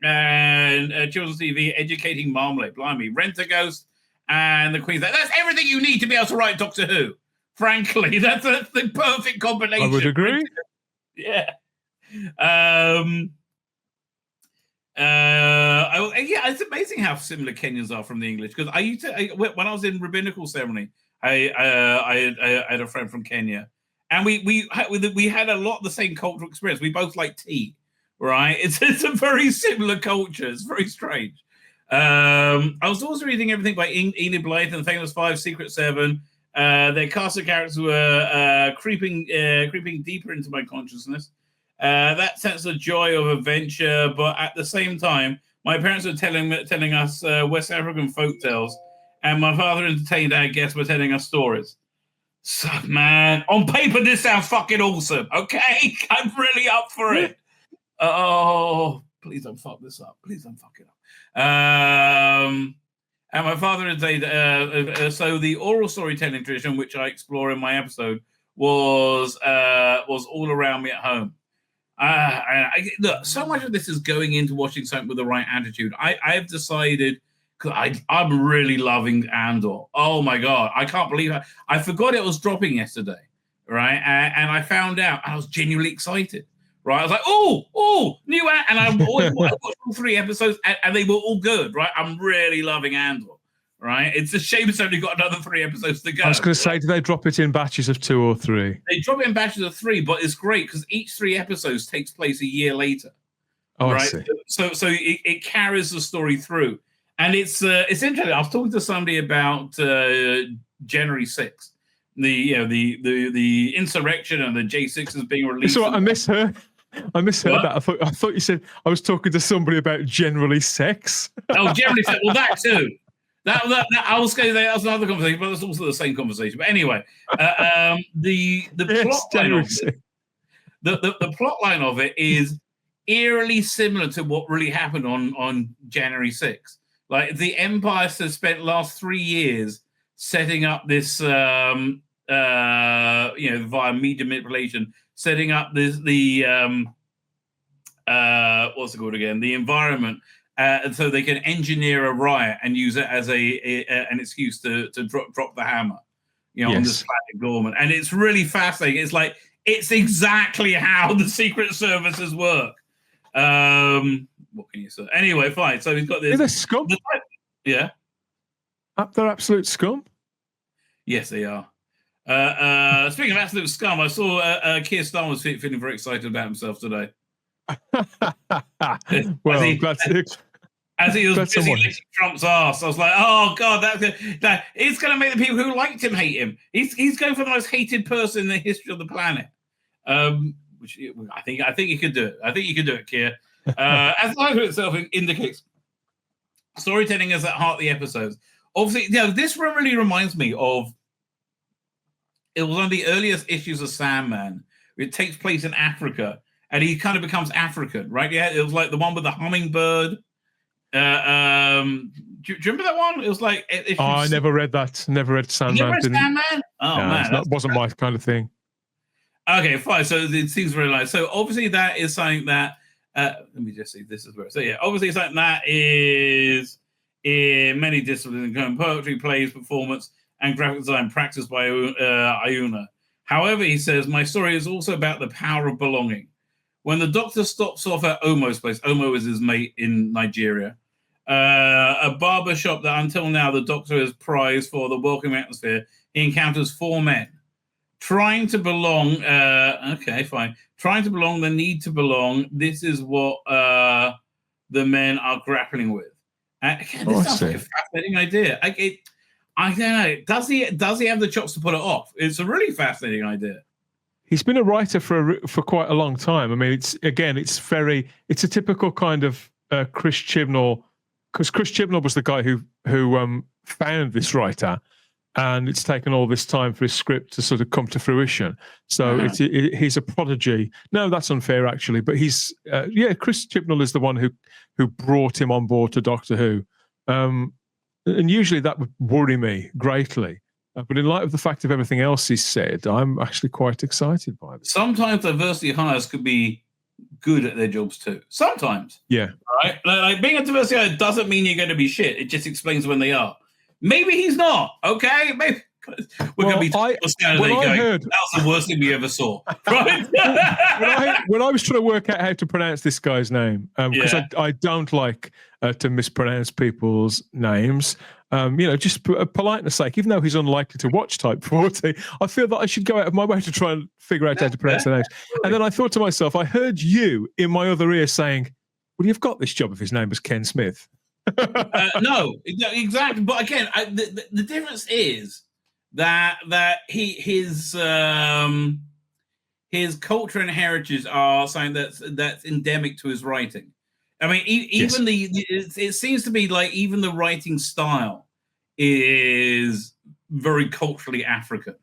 children's TV, educating Marmalade, blimey, Rent a Ghost, and the Queen's. That's everything you need to be able to write Doctor Who. Frankly, that's the perfect combination. I would agree. Yeah. It's amazing how similar Kenyans are from the English. Because when I was in rabbinical ceremony, I had a friend from Kenya, and we had a lot of the same cultural experience. We both like tea. Right, it's a very similar culture. It's very strange. I was also reading everything by Enid Blyton and Famous Five, Secret Seven. Their cast of characters were creeping deeper into my consciousness. That sense of joy of adventure, but at the same time, my parents were telling us West African folk tales, and my father entertained our guests by telling us stories. So, man, on paper, this sounds fucking awesome. Okay, I'm really up for it. Oh, please don't fuck this up. Please don't fuck it up. And my father had said, so the oral storytelling tradition, which I explore in my episode, was all around me at home. Look, so much of this is going into watching something with the right attitude. I've decided, because I'm really loving Andor. Oh my God, I can't believe it. I forgot it was dropping yesterday, right? And I found out, I was genuinely excited. right? I was like, oh, new Andor. And I watched all 3 episodes, and they were all good, right? I'm really loving Andor, right? It's a shame it's only got another 3 episodes to go. I was going to say, do they drop it in batches of 2 or 3? They drop it in batches of 3, but it's great because each 3 episodes takes place a year later. Oh, right? I see. So it carries the story through. And it's interesting. I was talking to somebody about January 6th. The insurrection and the J6s being released. So I misheard that. I thought you said I was talking to somebody about generally sex. Oh, generally sex. Well, that too. That I was going to say that was another conversation, but it's also the same conversation. But anyway, the plot line of it, the plot line of it is eerily similar to what really happened on January 6th. Like the Empire has spent the last 3 years setting up this, via media manipulation, setting up the what's it called again? The environment, and so they can engineer a riot and use it as an excuse to drop the hammer, on this planet Gorman. And it's really fascinating. It's like it's exactly how the Secret Services work. What can you say? Anyway, fine. So he's got this. They're scum. Yeah. They're absolute scum. Yes, they are. Speaking of absolute scum, I saw Keir Starmer was feeling very excited about himself today. Well, as he was busy licking Trump's ass, I was like, "Oh God, that it's going to make the people who liked him hate him." He's going for the most hated person in the history of the planet. Which I think you could do it. I think you could do it, Keir. As the title itself indicates, storytelling is at heart of the episodes. Obviously, this really reminds me of. It was one of the earliest issues of Sandman. It takes place in Africa, and he kind of becomes African, right? Yeah, it was like the one with the hummingbird. Do you remember that one? It was like. I never read that. Never read Sandman. You never read Sandman? Oh man, that wasn't my kind of thing. Okay, fine. So it seems very nice. So obviously that is something that. Let me just see. This is where. So yeah, obviously something that is in many disciplines, including poetry, plays, performance, and graphic design practiced by Ayuna. However, he says, my story is also about the power of belonging. When the Doctor stops off at Omo's place, Omo is his mate in Nigeria, a barber shop that until now the Doctor has prized for the welcoming atmosphere, he encounters 4 men. Trying to belong, okay, fine. Trying to belong, the need to belong, this is what the men are grappling with. Again, this sounds like a fascinating idea. I don't know. Does he have the chops to put it off? It's a really fascinating idea. He's been a writer for quite a long time. I mean, it's a typical kind of Chris Chibnall, because Chris Chibnall was the guy who found this writer, and it's taken all this time for his script to sort of come to fruition. So he's a prodigy. No, that's unfair actually, but he's Chris Chibnall is the one who brought him on board to Doctor Who. And usually that would worry me greatly. But in light of the fact of everything else he's said, I'm actually quite excited by this. Sometimes diversity hires could be good at their jobs too. Sometimes. Yeah. Right? Like being a diversity hire doesn't mean you're going to be shit. It just explains when they are. Maybe he's not. Okay? Maybe. We're going to be going, that was the worst thing we ever saw. Right? when I was trying to work out how to pronounce this guy's name, because I don't like to mispronounce people's names, just politeness sake, even though he's unlikely to watch Type 40, I feel that I should go out of my way to try and figure out how to pronounce the names. And then I thought to myself, I heard you in my other ear saying, well, you've got this job if his name was Ken Smith. No, exactly. But again, the difference is that his culture and heritage are something that's endemic to his writing. I mean, even it seems to be like even the writing style is very culturally African,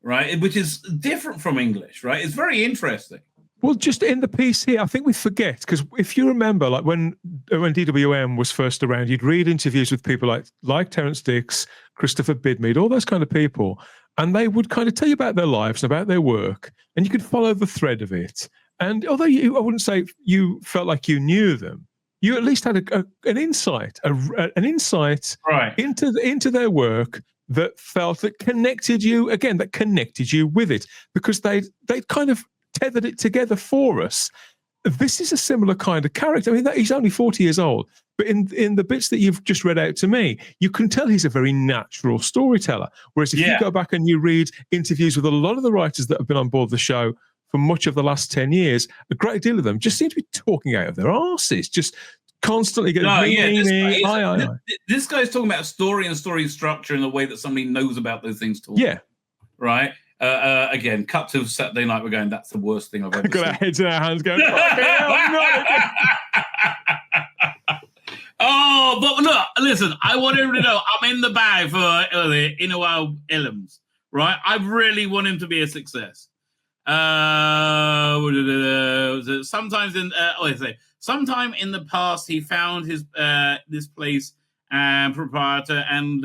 right? Which is different from English, right? It's very interesting. Well, just in the piece here, I think we forget, because if you remember, like when DWM was first around, you'd read interviews with people like Terence Dix, Christopher Bidmead, all those kind of people, and they would kind of tell you about their lives and about their work, and you could follow the thread of it. And although I wouldn't say you felt like you knew them, you at least had an insight, right into their work that connected you with it, because they kind of tethered it together for us. This is a similar kind of character. I mean, he's only 40 years old, but in the bits that you've just read out to me, you can tell he's a very natural storyteller. Whereas if you go back and you read interviews with a lot of the writers that have been on board the show for much of the last 10 years, a great deal of them just seem to be talking out of their arses, just constantly getting this guy's talking about story and story structure in the way that somebody knows about those things too. Yeah. Right? Again, cut to Saturday night, we're going, that's the worst thing I've ever seen. Got our heads in our hands going, oh, but look, listen, I want him to know I'm in the bag for Inual Elms, right? I really want him to be a success. Sometime in the past, he found his this place and proprietor and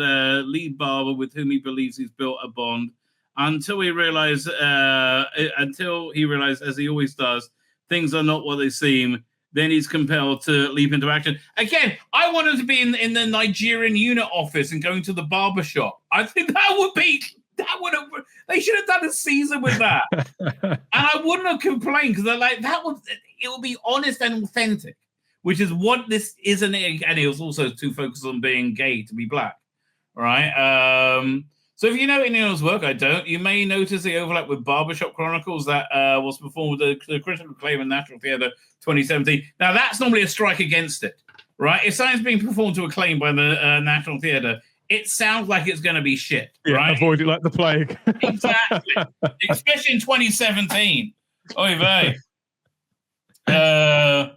lead barber with whom he believes he's built a bond. Until he realized, as he always does, things are not what they seem. Then he's compelled to leap into action. Again, I want him to be in the Nigerian unit office and going to the barber shop. I think they should have done a season with that. And I wouldn't have complained because it would be honest and authentic, which is what this isn't. And it was also too focused on being gay to be black, right? So if you know Inual's work, I don't, you may notice the overlap with Barbershop Chronicles that was performed with the Critical Acclaim and National Theatre 2017. Now, that's normally a strike against it, right? If something's being performed to acclaim by the National Theatre, it sounds like it's going to to be shit, right? Avoid it like the plague. Exactly. Especially in 2017. Oy vey. And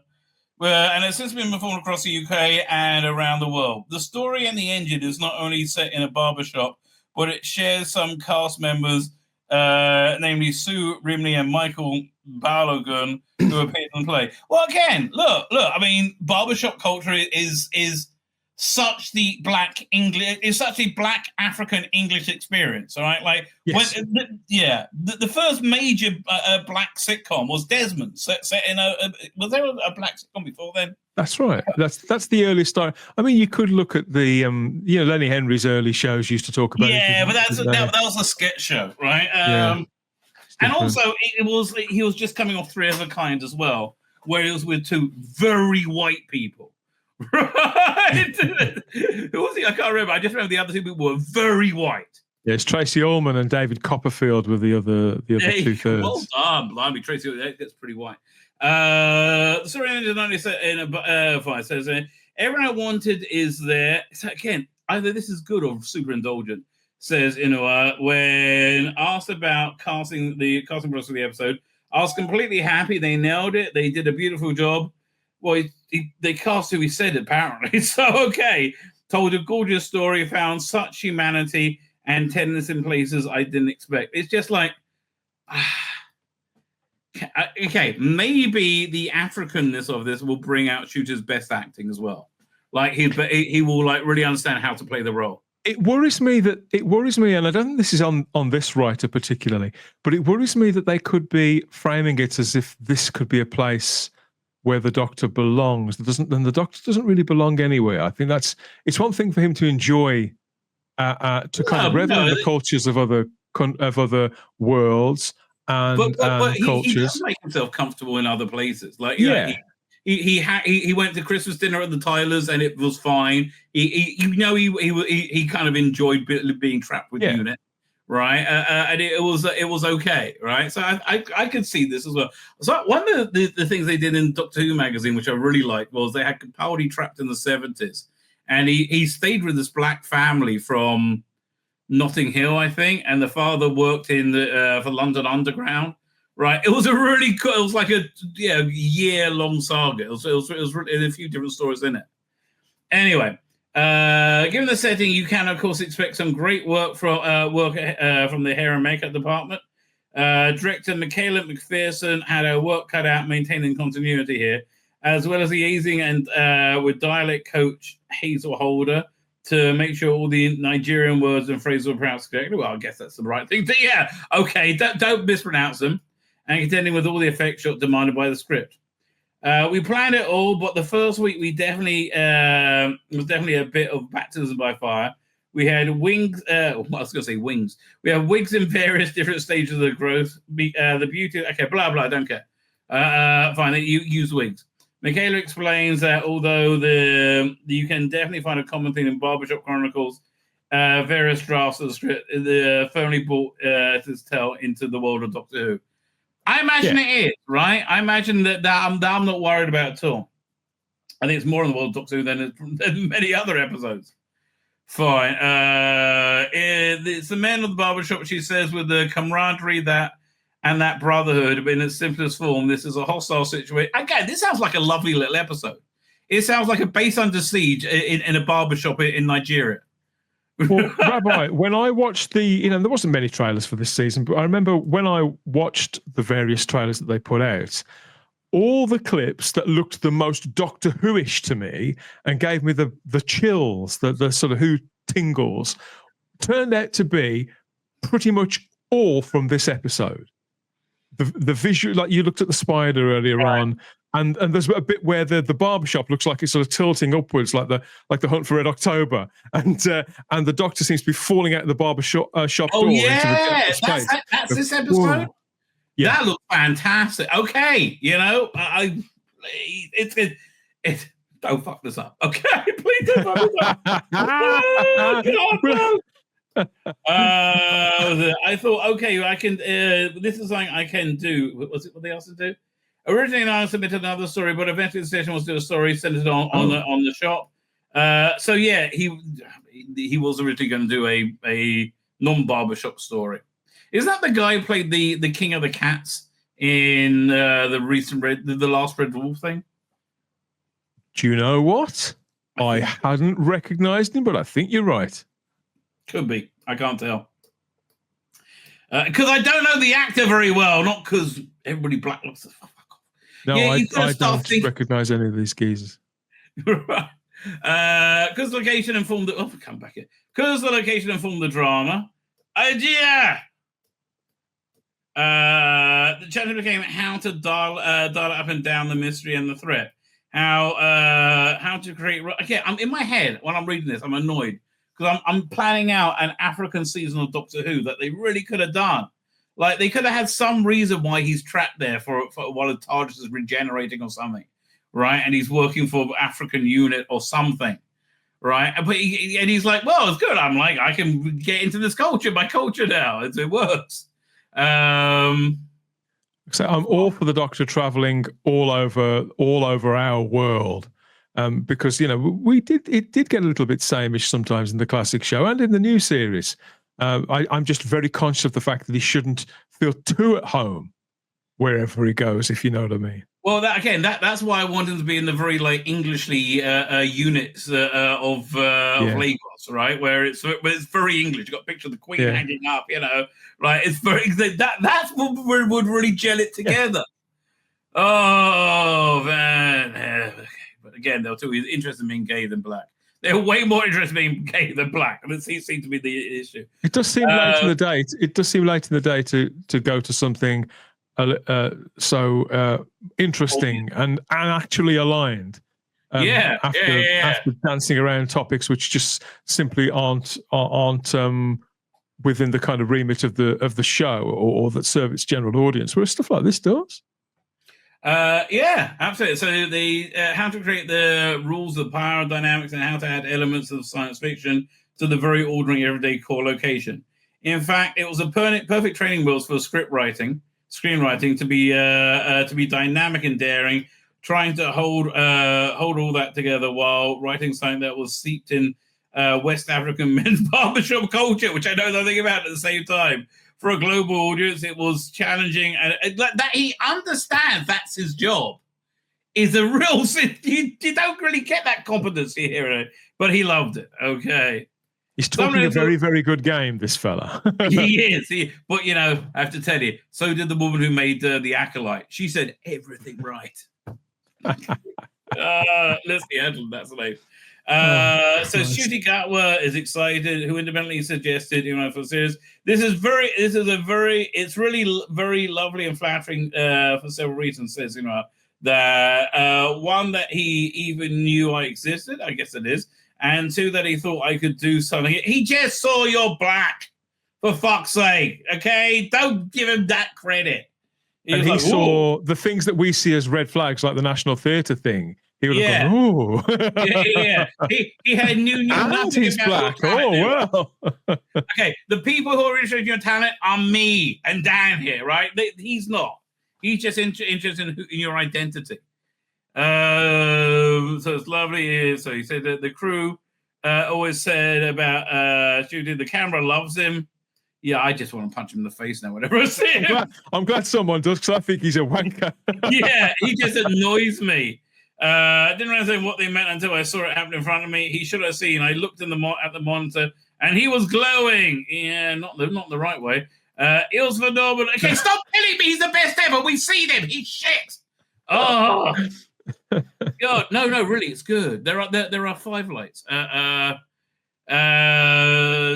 it's since been performed across the UK and around the world. The story and the engine is not only set in a barbershop, but it shares some cast members, namely Sue Rimley and Michael Balogun, who appeared in the play. Well, again, look. I mean, barbershop culture is such the black English, is such a black African English experience. All right, like yes. the first major black sitcom was Desmond, set in was there a black sitcom before then? That's right. That's the earliest start. I mean, you could look at the Lenny Henry's early shows used to talk about. Yeah, but that was a sketch show, right? And also he was just coming off Three of a Kind as well, where he was with two very white people. Right? Who was he? I can't remember. I just remember the other two people were very white. Yeah, it's Tracy Ullman and David Copperfield with the other two-thirds. Well done, blimey. Tracy Ullman gets pretty white. Sorry, Engine says everyone I wanted is there. So again, either this is good or super indulgent. Says when asked about casting process of the episode, I was completely happy. They nailed it. They did a beautiful job. Well, they cast who he said, apparently. So, okay. Told a gorgeous story, found such humanity and tenderness in places I didn't expect. It's just like, okay, maybe the Africanness of this will bring out Shooter's best acting as well. Like, he will like really understand how to play the role. It worries me, and I don't think this is on this writer particularly, but it worries me that they could be framing it as if this could be a place where the Doctor belongs. Then the Doctor doesn't really belong anywhere. I think it's one thing for him to enjoy, to kind of revel in the cultures of other worlds and cultures. He does make himself comfortable in other places. Like he went to Christmas dinner at the Tylers and it was fine. He kind of enjoyed being trapped with Unit. Right, and it was okay, right? So I could see this as well. So one of the things they did in Doctor Who magazine, which I really liked, was they had Capaldi trapped in the 70s, and he stayed with this black family from Notting Hill, I think, and the father worked in for London Underground. Right, it was a really cool. It was like a year-long saga. It was really, a few different stories in it. Anyway. Given the setting, you can, of course, expect some great work from the hair and makeup department. Director Michaela McPherson had her work cut out maintaining continuity here, as well as liaising and with dialect coach Hazel Holder to make sure all the Nigerian words and phrases were pronounced correctly. Well, I guess that's the right thing. Okay, don't mispronounce them, and contending with all the effects demanded by the script. We planned it all, but the first week we definitely was definitely a bit of baptism by fire. We had wings. I was going to say wings. We have wigs in various different stages of the growth. The beauty. Okay, blah blah. I don't care. Fine. You use wigs. Michaela explains that although you can definitely find a common theme in Barbershop Chronicles, various drafts of the script firmly brought this tale into the world of Doctor Who. I imagine it is, right? I imagine that I'm not worried about at all. I think it's more in the world of Doctor Who than many other episodes. Fine. It's the men of the barbershop, she says, with the camaraderie and that brotherhood in its simplest form. This is a hostile situation. Again, this sounds like a lovely little episode. It sounds like a base under siege in a barbershop in Nigeria. Well, Rabbi, when I watched there wasn't many trailers for this season, but I remember when I watched the various trailers that they put out, all the clips that looked the most Doctor Who-ish to me and gave me the chills, the sort of Who tingles, turned out to be pretty much all from this episode. The visual, like you looked at the spider earlier on, and there's a bit where the barbershop looks like it's sort of tilting upwards, like the Hunt for Red October, and the Doctor seems to be falling out of the barbershop shop door into the space. That's this episode. Whoa. Yeah. That looks fantastic. Okay, it's don't fuck this up. Okay, please don't fuck this up. I thought, okay, I can. This is something I can do. Was it what they asked to do? Originally, I submitted another story, but eventually the station was to do a story centered on the shop. So yeah, he was originally going to do a non-barbershop story. Is that the guy who played the King of the Cats in the last Red Wolf thing? Do you know what? I hadn't recognized him, but I think you're right. Could be. I can't tell. Because I don't know the actor very well, not because everybody black looks the fuck off. No, I don't recognize any of these geezers. Right. Because location informed the... Oh, come back here. Because the location informed the drama. Idea! The chapter became how to dial it up and down the mystery and the threat. How to create... Okay, I'm in my head when I'm reading this. I'm annoyed because I'm planning out an African season of Doctor Who that they really could have done. Like they could have had some reason why he's trapped there for while the TARDIS is regenerating or something, right? And he's working for African unit or something, right? But he's like, well, it's good. I'm like, I can get into this culture, my culture now. It works. So I'm all for the Doctor traveling all over our world, because it did get a little bit sameish sometimes in the classic show and in the new series. I'm just very conscious of the fact that he shouldn't feel too at home wherever he goes, if you know what I mean. Well, that's why I want him to be in the very Englishly units of Lagos, right? Where it's very English. You got a picture of the Queen hanging up, right? It's very that's what would really gel it together. Oh man, okay. But again, they're too interested in being gay than black. They're way more interested in being gay than black, and it seems to be the issue. It does seem late in the day. It does seem late in the day to go to something so interesting and actually aligned. After dancing around topics which just simply aren't within the kind of remit of the show or that serve its general audience, whereas stuff like this does. Yeah, absolutely. So the how to create the rules of power dynamics and how to add elements of science fiction to the very ordinary everyday core location. In fact, it was a perfect training wheels for screenwriting to be dynamic and daring, trying to hold all that together while writing something that was steeped in West African men's barbershop culture, which I know nothing about at the same time. For a global audience, it was challenging, and that he understands that's his job is a real. You don't really get that competency here, but he loved it. Okay, he's talking a very, very good game, this fella. He is. But I have to tell you, so did the woman who made the Acolyte. She said everything right. Leslie Edlund, that's the name. So Ncuti Gatwa is excited, who independently suggested, for the series. It's really very lovely and flattering for several reasons, says that one, that he even knew I existed, I guess it is, and 2, that he thought I could do something. He just saw you're black, for fuck's sake, okay? Don't give him that credit. And he saw the things that we see as red flags, like the National Theatre thing. He would have gone, ooh. yeah. He had knew nothing he's about black. Oh, well. Okay, the people who are interested in your talent are me and Dan here, right? He's not. He's just interested in your identity. So it's lovely. So he said that the crew always said about shooting. The camera loves him. Yeah, I just want to punch him in the face now whenever I see him. I'm glad someone does, because I think he's a wanker. Yeah, he just annoys me. I didn't realize what they meant until I saw it happen in front of me. He should have seen. I looked in at the monitor, and he was glowing. Yeah, not the right way. It was phenomenal. Okay, stop telling me he's the best ever. We've seen him. He's shit. Oh, God, no, really, it's good. There are 5 lights. Tell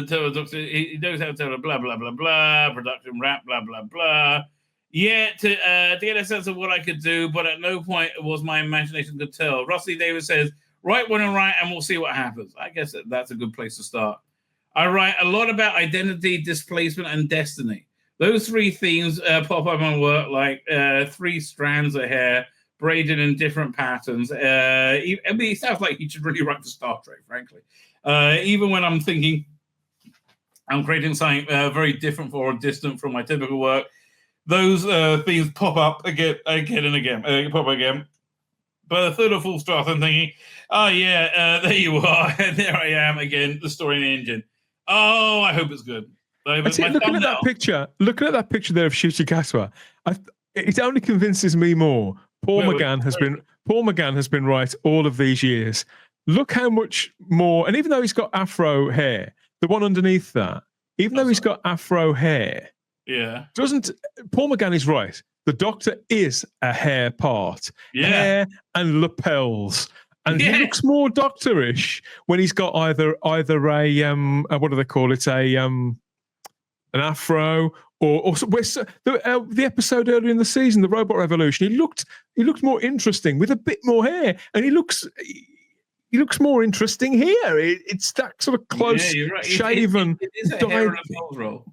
the doctor he knows how to tell a blah blah blah blah production rap blah blah blah. Yeah, to get a sense of what I could do, but at no point was my imagination could tell. Rusty Davis says, write one and write, and we'll see what happens. I guess that's a good place to start. I write a lot about identity, displacement, and destiny. Those 3 themes pop up in my work like 3 strands of hair braided in different patterns. It sounds like he should really write for Star Trek, frankly. Even when I'm thinking I'm creating something very different or distant from my typical work, those themes pop up again and again. Pop up again. But the 3rd or 4th draft, I'm thinking, oh yeah, there you are, and there I am again, the story in the engine. Oh, I hope it's good. Looking at that picture there of Shuti Gatwa, it only convinces me more. Paul McGann has been right all of these years. Look how much more, and even though he's got afro hair, the one underneath that, even though he's got afro hair, Paul McGann is right. The Doctor is a hair part, hair and lapels, and he looks more doctorish when he's got either a what do they call it, an afro or the episode earlier in the season, the Robot Revolution. He looked more interesting with a bit more hair, and he looks more interesting here. It's that sort of close shaven. It is a hair and a role.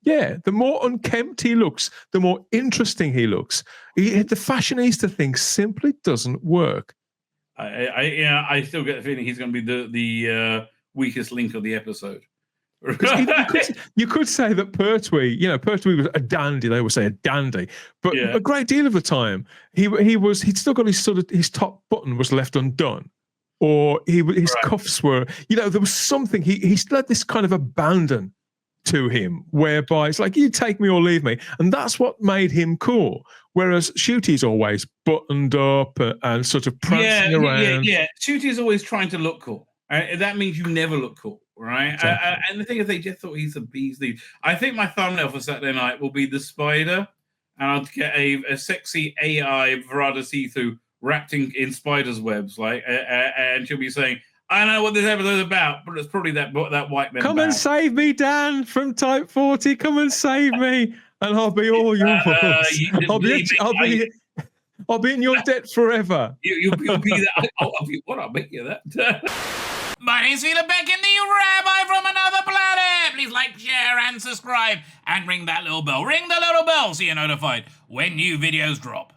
Yeah, the more unkempt he looks, the more interesting he looks. The fashionista thing simply doesn't work. I still get the feeling he's going to be the weakest link of the episode. You could say that Pertwee was a dandy. They would say a dandy, but a great deal of the time he'd still got his top button was left undone, or his cuffs were. There was something. He still had this kind of abandon to him, whereby it's like, you take me or leave me, and that's what made him cool. Whereas Shooty's always buttoned up and sort of prancing around. Yeah. Shooty's always trying to look cool. That means you never look cool, right? Exactly. And the thing is, they just thought he's a bee's knees. I think my thumbnail for Saturday night will be the spider, and I'll get a sexy AI Verada see-through wrapped in spider's webs, and she'll be saying, I know what this episode's about, but it's probably that white man. Come and save me, Dan, from Type 40. Come and save me, and I'll be all yours. I'll be in your debt forever. You'll be that. I'll make you that. My name's Tzvi Lebetkin, the Rabbi from another planet. Please like, share, and subscribe, and ring that little bell. Ring the little bell so you're notified when new videos drop.